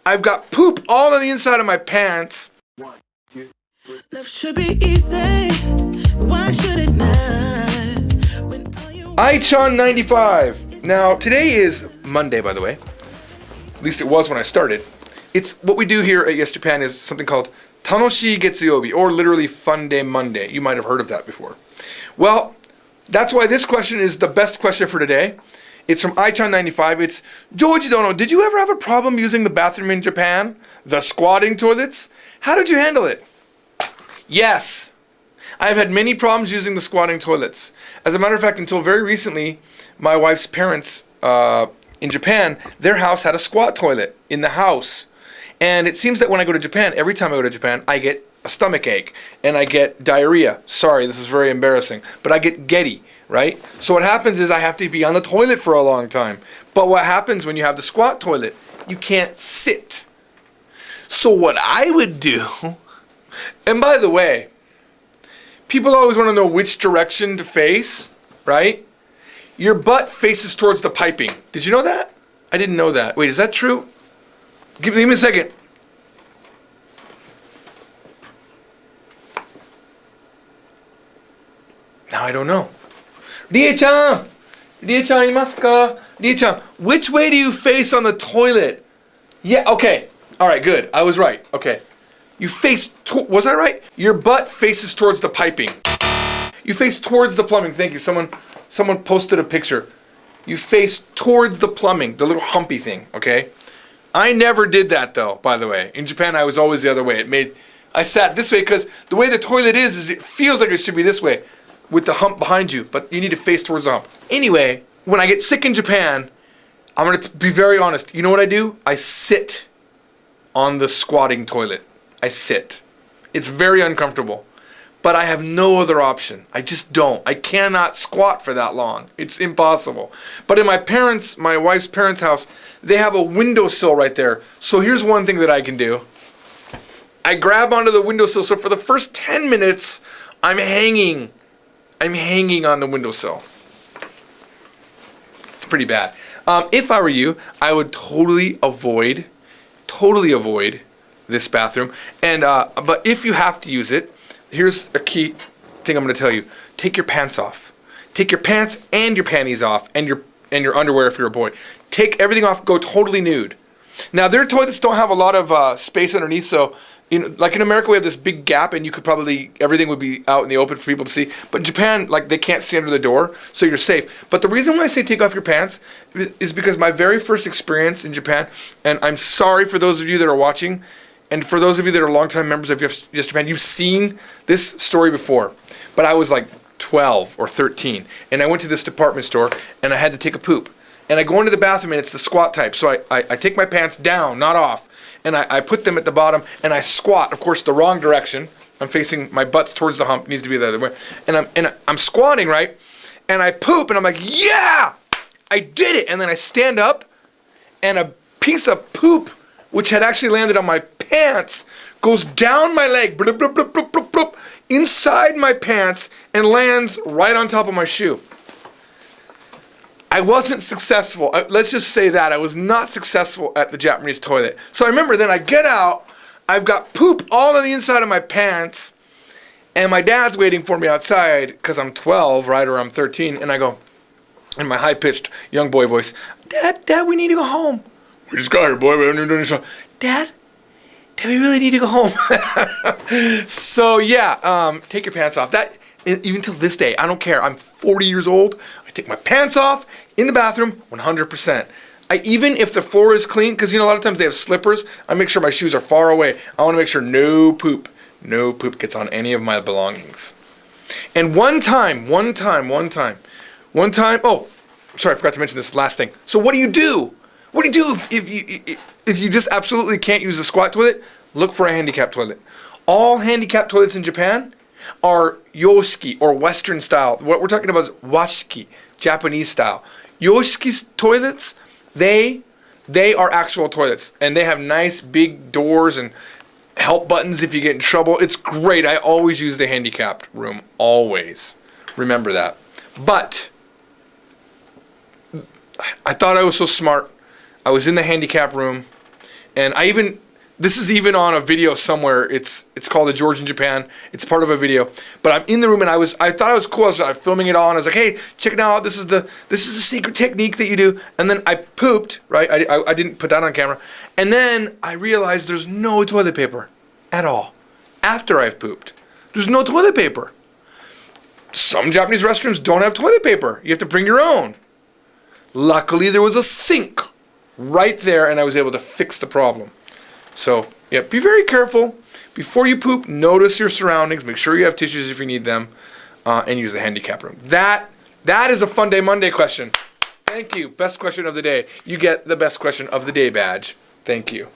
I've got poop all on the inside of my pants. Love should be easy. Why should it not? Aichan 95. Now, today is Monday, by the way. At least it was when I started. It's what we do here at Yes Japan is something called tanoshii getsuyoubi, or literally FUNDAY Monday. You might have heard of that before. Well, that's why this question is the best question for today. It's from Aichan 95. It's, Georgie Dono, did you ever have a problem using the bathroom in Japan? The squatting toilets? How did you handle it? Yes. I've had many problems using the squatting toilets. As a matter of fact, until very recently, my wife's parents in Japan, their house had a squat toilet in the house. And it seems that when I go to Japan, every time I go to Japan, I get a stomach ache and I get diarrhea. Sorry, this is very embarrassing, but I get getty, right? So what happens is I have to be on the toilet for a long time. But what happens when you have the squat toilet? You can't sit. So what I would do, and by the way, people always want to know which direction to face, right? Your butt faces towards the piping. Did you know that? I didn't know that. Wait, is that true? Give me a second. Now I don't know. Rie-chan! Rie-chan, imasu ka? Rie-chan, which way do you face on the toilet? Yeah, okay. All right, good. I was right. Okay. You face, was I right? Your butt faces towards the piping. You face towards the plumbing. Thank you. Someone posted a picture. You face towards the plumbing, the little humpy thing, okay? I never did that though, by the way. In Japan, I was always the other way. I sat this way because the way the toilet is it feels like it should be this way with the hump behind you, but you need to face towards the hump. Anyway, when I get sick in Japan, I'm going to be very honest. You know what I do? I sit on the squatting toilet. I sit. It's very uncomfortable, but I have no other option. I just don't. I cannot squat for that long. It's impossible. But in my wife's parents' house, they have a windowsill right there. So here's one thing that I can do. I grab onto the windowsill. So for the first 10 minutes, I'm hanging on the windowsill. It's pretty bad. If I were you, I would totally avoid this bathroom. And but if you have to use it, here's a key thing I'm going to tell you. Take your pants off. Take your pants and your panties off, and your underwear if you're a boy. Take everything off. Go totally nude. Now their toilets don't have a lot of space underneath, so like in America we have this big gap, and everything would be out in the open for people to see. But in Japan, like they can't see under the door, so you're safe. But the reason why I say take off your pants is because my very first experience in Japan, and I'm sorry for those of you that are watching. And for those of you that are longtime members of Yes Japan, you've seen this story before. But I was like 12 or 13, and I went to this department store, and I had to take a poop. And I go into the bathroom, and it's the squat type. So I take my pants down, not off, and I put them at the bottom, and I squat, of course, the wrong direction. I'm facing, my butt's towards the hump, it needs to be the other way. And I'm squatting, right? And I poop, and I'm like, yeah! I did it! And then I stand up, and a piece of poop, which had actually landed on my pants, goes down my leg, bloop, bloop, bloop, bloop, bloop, bloop, inside my pants, and lands right on top of my shoe. I wasn't successful. Let's just say that. I was not successful at the Japanese toilet. So I remember then I get out, I've got poop all on the inside of my pants, and my dad's waiting for me outside because I'm 12, right, or I'm 13, and I go, in my high-pitched young boy voice, Dad, we need to go home. We just got here, boy. We haven't even done any show. Dad, we really need to go home. So yeah, take your pants off. That, even till this day, I don't care. I'm 40 years old. I take my pants off in the bathroom 100%. Even if the floor is clean, because a lot of times they have slippers, I make sure my shoes are far away. I want to make sure no poop gets on any of my belongings. And one time, oh, sorry, I forgot to mention this last thing. So what do you do? What do you do if you just absolutely can't use a squat toilet? Look for a handicapped toilet. All handicapped toilets in Japan are yoshiki, or Western style. What we're talking about is washiki, Japanese style. Yoshiki toilets, they are actual toilets, and they have nice big doors and help buttons if you get in trouble. It's great. I always use the handicapped room, always. Remember that. But I thought I was so smart. I was in the handicap room, And this is even on a video somewhere. It's called The George in Japan. It's part of a video. But I'm in the room and I thought it was cool. I was filming it all and I was like, hey, check it out. This is the secret technique that you do. And then I pooped, right? I didn't put that on camera. And then I realized there's no toilet paper at all. After I've pooped, there's no toilet paper. Some Japanese restrooms don't have toilet paper. You have to bring your own. Luckily, there was a sink right there and I was able to fix the problem. So, yeah, be very careful. Before you poop, notice your surroundings. Make sure you have tissues if you need them. And use the handicap room. That is a Fun Day Monday question. Thank you. Best question of the day. You get the Best Question of the Day badge. Thank you.